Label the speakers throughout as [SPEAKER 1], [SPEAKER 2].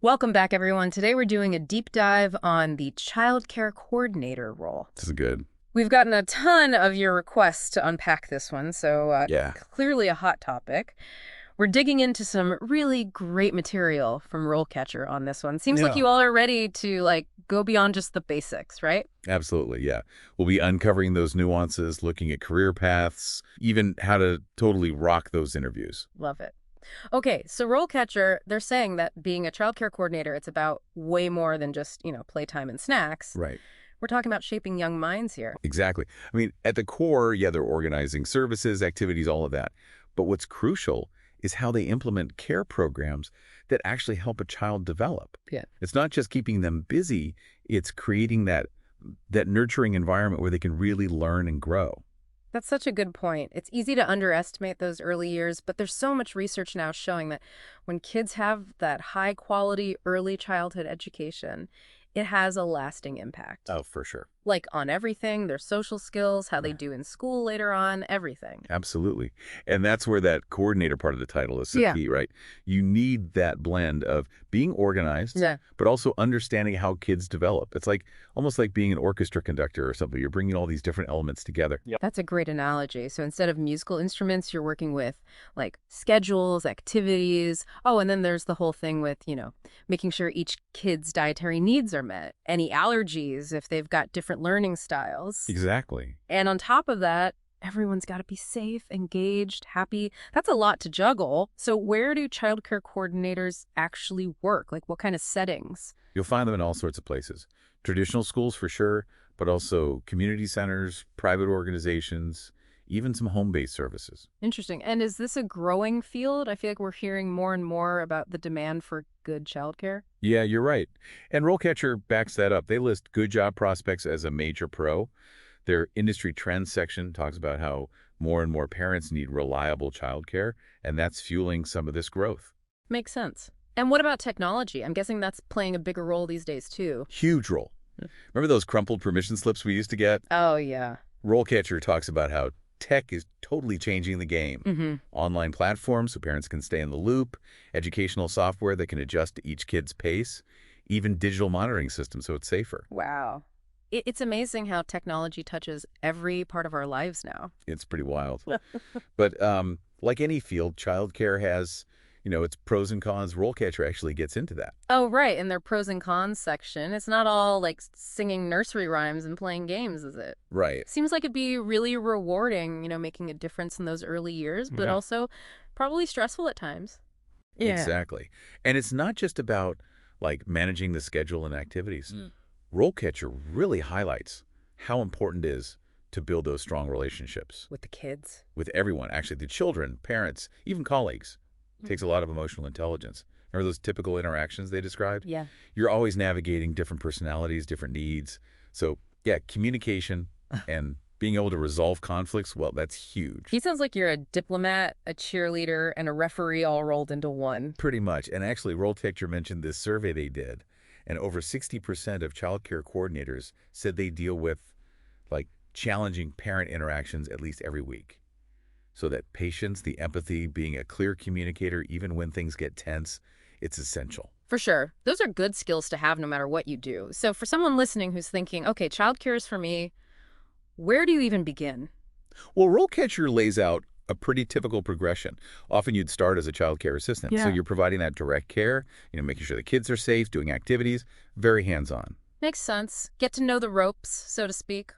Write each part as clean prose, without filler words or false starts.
[SPEAKER 1] Welcome back, everyone. Today we're doing a deep dive on the child care coordinator role.
[SPEAKER 2] This is good.
[SPEAKER 1] We've gotten a ton of your requests to unpack this one, so
[SPEAKER 2] Yeah.
[SPEAKER 1] clearly a hot topic. We're digging into some really great material from RoleCatcher on this one. Seems like
[SPEAKER 2] Yeah.
[SPEAKER 1] you all are ready to go beyond just the basics, right?
[SPEAKER 2] Absolutely. Yeah. We'll be uncovering those nuances, looking at career paths, even how to totally rock those interviews.
[SPEAKER 1] Love it. Okay, so RoleCatcher, they're saying that being a child care coordinator, it's about way more than just, playtime and snacks.
[SPEAKER 2] Right.
[SPEAKER 1] We're talking about shaping young minds here.
[SPEAKER 2] Exactly. I mean, at the core, yeah, they're organizing services, activities, all of that. But what's crucial is how they implement care programs that actually help a child develop.
[SPEAKER 1] Yeah.
[SPEAKER 2] It's not just keeping them busy, it's creating that nurturing environment where they can really learn and grow.
[SPEAKER 1] That's such a good point. It's easy to underestimate those early years, but there's so much research now showing that when kids have that high quality early childhood education, it has a lasting impact.
[SPEAKER 2] Oh, for sure.
[SPEAKER 1] Like on everything, their social skills, how they
[SPEAKER 2] Right.
[SPEAKER 1] do in school later on, everything.
[SPEAKER 2] Absolutely. And that's where that coordinator part of the title is so
[SPEAKER 1] Yeah.
[SPEAKER 2] key, right? You need that blend of being organized,
[SPEAKER 1] Yeah.
[SPEAKER 2] but also understanding how kids develop. It's like almost like being an orchestra conductor or something. You're bringing all these different elements together. Yep.
[SPEAKER 1] That's a great analogy. So instead of musical instruments, you're working with like schedules, activities. Oh, and then there's the whole thing with, making sure each kid's dietary needs are met, any allergies if they've got different learning styles.
[SPEAKER 2] Exactly.
[SPEAKER 1] And on top of that, everyone's got to be safe, engaged, happy. That's a lot to juggle. So where do childcare coordinators actually work? Like what kind of settings?
[SPEAKER 2] You'll find them in all sorts of places. Traditional schools for sure, but also community centers, private organizations, even some home-based services.
[SPEAKER 1] Interesting. And is this a growing field? I feel like we're hearing more and more about the demand for good childcare.
[SPEAKER 2] Yeah, you're right. And RoleCatcher backs that up. They list good job prospects as a major pro. Their industry trends section talks about how more and more parents need reliable childcare, and that's fueling some of this growth.
[SPEAKER 1] Makes sense. And what about technology? I'm guessing that's playing a bigger role these days, too.
[SPEAKER 2] Huge role. Remember those crumpled permission slips we used to get?
[SPEAKER 1] Oh, yeah.
[SPEAKER 2] RoleCatcher talks about how tech is totally changing the game.
[SPEAKER 1] Mm-hmm.
[SPEAKER 2] Online platforms so parents can stay in the loop, educational software that can adjust to each kid's pace, even digital monitoring systems so it's safer.
[SPEAKER 1] Wow. It's amazing how technology touches every part of our lives now.
[SPEAKER 2] It's pretty wild. But like any field, childcare has, its pros and cons. RoleCatcher actually gets into that.
[SPEAKER 1] Oh, right. In their pros and cons section, it's not all like singing nursery rhymes and playing games, is it?
[SPEAKER 2] Right.
[SPEAKER 1] Seems like it'd be really rewarding, making a difference in those early years, but
[SPEAKER 2] Yeah.
[SPEAKER 1] also probably stressful at times.
[SPEAKER 2] Exactly. And it's not just about like managing the schedule and activities.
[SPEAKER 1] Mm.
[SPEAKER 2] RoleCatcher really highlights how important it is to build those strong relationships
[SPEAKER 1] With the kids.
[SPEAKER 2] with everyone, actually the children, parents, even colleagues. It takes a lot of emotional intelligence. Remember those typical interactions they described?
[SPEAKER 1] Yeah.
[SPEAKER 2] You're always navigating different personalities, different needs. So yeah, communication and being able to resolve conflicts, well, that's huge.
[SPEAKER 1] He sounds like you're a diplomat, a cheerleader, and a referee all rolled into one.
[SPEAKER 2] Pretty much. And actually, RoleCatcher mentioned this survey they did, and over 60% of childcare coordinators said they deal with like challenging parent interactions at least every week. So that patience, the empathy, being a clear communicator, even when things get tense, it's essential.
[SPEAKER 1] For sure. Those are good skills to have no matter what you do. So for someone listening who's thinking, okay, childcare is for me, where do you even begin?
[SPEAKER 2] Well, RoleCatcher lays out a pretty typical progression. Often you'd start as a child care assistant. So
[SPEAKER 1] Yeah.
[SPEAKER 2] you're providing that direct care, making sure the kids are safe, doing activities, very hands-on.
[SPEAKER 1] Makes sense. Get to know the ropes, so to speak.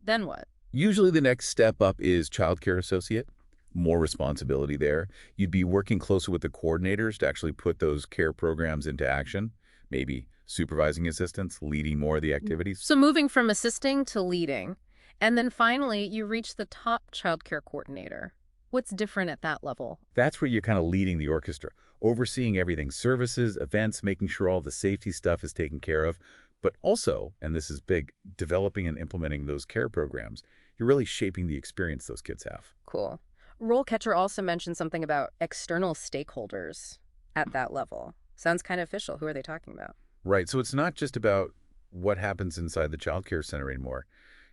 [SPEAKER 1] Then what?
[SPEAKER 2] Usually the next step up is child care associate. More responsibility there. You'd be working closer with the coordinators to actually put those care programs into action, maybe supervising assistants, leading more of the activities.
[SPEAKER 1] So moving from assisting to leading. And then finally, you reach the top childcare coordinator. What's different at that level?
[SPEAKER 2] That's where you're kind of leading the orchestra, overseeing everything, services, events, making sure all the safety stuff is taken care of, but also, and this is big, developing and implementing those care programs. You're really shaping the experience those kids have.
[SPEAKER 1] Cool. RoleCatcher also mentioned something about external stakeholders at that level. Sounds kind of official. Who are they talking about?
[SPEAKER 2] Right, so it's not just about what happens inside the child care center anymore.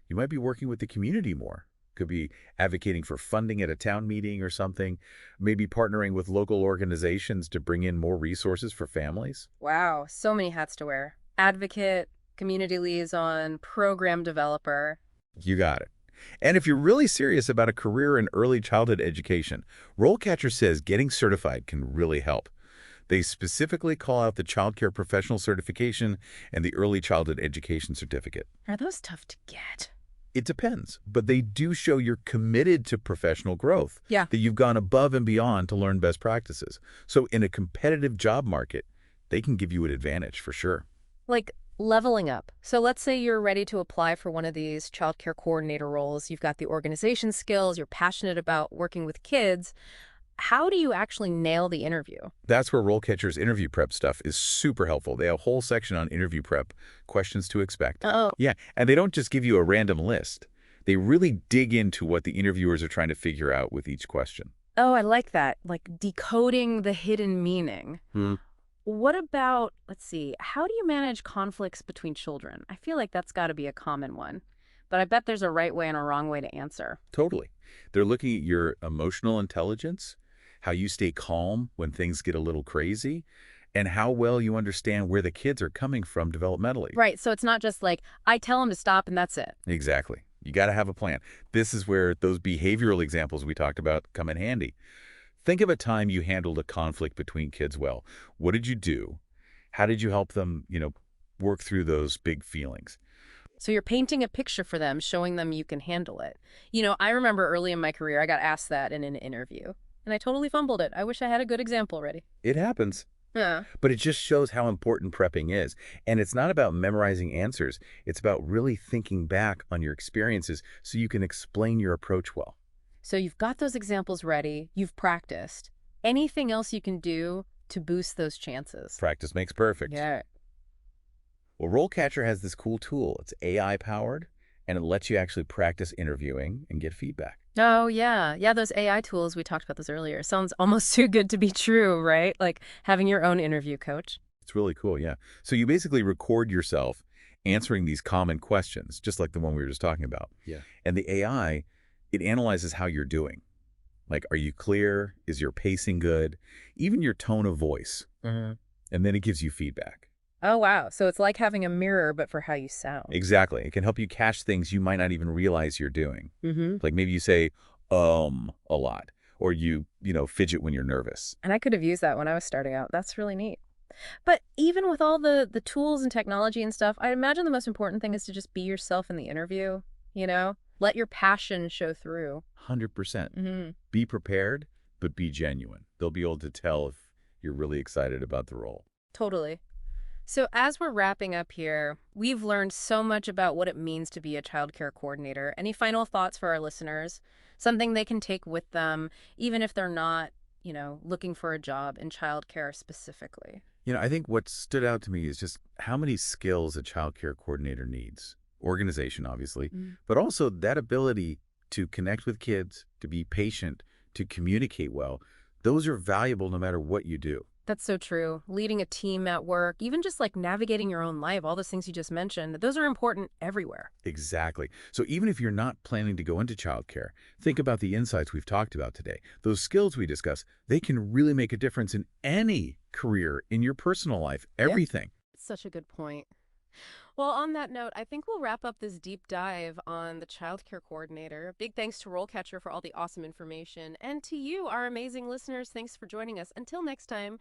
[SPEAKER 2] You might be working with the community more. Could be advocating for funding at a town meeting or something, maybe partnering with local organizations to bring in more resources for families.
[SPEAKER 1] Wow, so many hats to wear. Advocate, community liaison, program developer.
[SPEAKER 2] You got it. And if you're really serious about a career in early childhood education, RoleCatcher says getting certified can really help. They specifically call out the Child Care Professional Certification and the Early Childhood Education Certificate.
[SPEAKER 1] Are those tough to get?
[SPEAKER 2] It depends, but they do show you're committed to professional growth,
[SPEAKER 1] Yeah.
[SPEAKER 2] that you've gone above and beyond to learn best practices. So in a competitive job market, they can give you an advantage for sure.
[SPEAKER 1] Like leveling up. So let's say you're ready to apply for one of these childcare coordinator roles. You've got the organization skills, you're passionate about working with kids. How do you actually nail the interview?
[SPEAKER 2] That's where RoleCatcher's interview prep stuff is super helpful. They have a whole section on interview prep, questions to expect.
[SPEAKER 1] Oh,
[SPEAKER 2] Yeah, and they don't just give you a random list. They really dig into what the interviewers are trying to figure out with each question.
[SPEAKER 1] oh, I like that. Like decoding the hidden meaning. What about, let's see, how do you manage conflicts between children? I feel like that's got to be a common one, but I bet there's a right way and a wrong way to answer.
[SPEAKER 2] Totally. They're looking at your emotional intelligence, how you stay calm when things get a little crazy, and how well you understand where the kids are coming from developmentally.
[SPEAKER 1] Right, so it's not just like, I tell them to stop and that's it.
[SPEAKER 2] Exactly. You got to have a plan. This is where those behavioral examples we talked about come in handy. Think of a time you handled a conflict between kids well. What did you do? How did you help them, work through those big feelings?
[SPEAKER 1] So you're painting a picture for them, showing them you can handle it. I remember early in my career, I got asked that in an interview, and I totally fumbled it. I wish I had a good example ready.
[SPEAKER 2] It happens.
[SPEAKER 1] Yeah.
[SPEAKER 2] But it just shows how important prepping is. And it's not about memorizing answers. It's about really thinking back on your experiences so you can explain your approach well.
[SPEAKER 1] So you've got those examples ready, you've practiced. Anything else you can do to boost those chances?
[SPEAKER 2] Practice makes perfect.
[SPEAKER 1] Yeah.
[SPEAKER 2] Well, RoleCatcher has this cool tool. It's AI powered, and it lets you actually practice interviewing and get feedback.
[SPEAKER 1] Oh, yeah. Yeah, those AI tools, we talked about those earlier. Sounds almost too good to be true, right? Like having your own interview coach.
[SPEAKER 2] It's really cool, yeah. So you basically record yourself answering these common questions, just like the one we were just talking about. Yeah. And the AI, it analyzes how you're doing. Like, are you clear? Is your pacing good? Even your tone of voice. And then it gives you feedback.
[SPEAKER 1] Oh, wow. So it's like having a mirror, but for how you sound.
[SPEAKER 2] Exactly. It can help you catch things you might not even realize you're doing.
[SPEAKER 1] Mm-hmm.
[SPEAKER 2] Like maybe you say, a lot, or you fidget when you're nervous.
[SPEAKER 1] And I could have used that when I was starting out. That's really neat. But even with all the tools and technology and stuff, I imagine the most important thing is to just be yourself in the interview, Let your passion show through.
[SPEAKER 2] 100%.
[SPEAKER 1] Mm-hmm.
[SPEAKER 2] Be prepared, but be genuine. They'll be able to tell if you're really excited about the role.
[SPEAKER 1] Totally. So as we're wrapping up here, we've learned so much about what it means to be a child care coordinator. Any final thoughts for our listeners? Something they can take with them, even if they're not, looking for a job in child care specifically.
[SPEAKER 2] I think what stood out to me is just how many skills a child care coordinator needs. Organization, obviously, but also that ability to connect with kids, to be patient, to communicate well. Those are valuable no matter what you do.
[SPEAKER 1] That's so true. Leading a team at work, even just like navigating your own life, all those things you just mentioned, those are important everywhere.
[SPEAKER 2] Exactly. So even if you're not planning to go into childcare, think about the insights we've talked about today. Those skills we discuss, they can really make a difference in any career, in your personal life, everything.
[SPEAKER 1] Such a good point. Well, on that note, I think we'll wrap up this deep dive on the child care coordinator. Big thanks to RoleCatcher for all the awesome information. And to you, our amazing listeners, thanks for joining us. Until next time.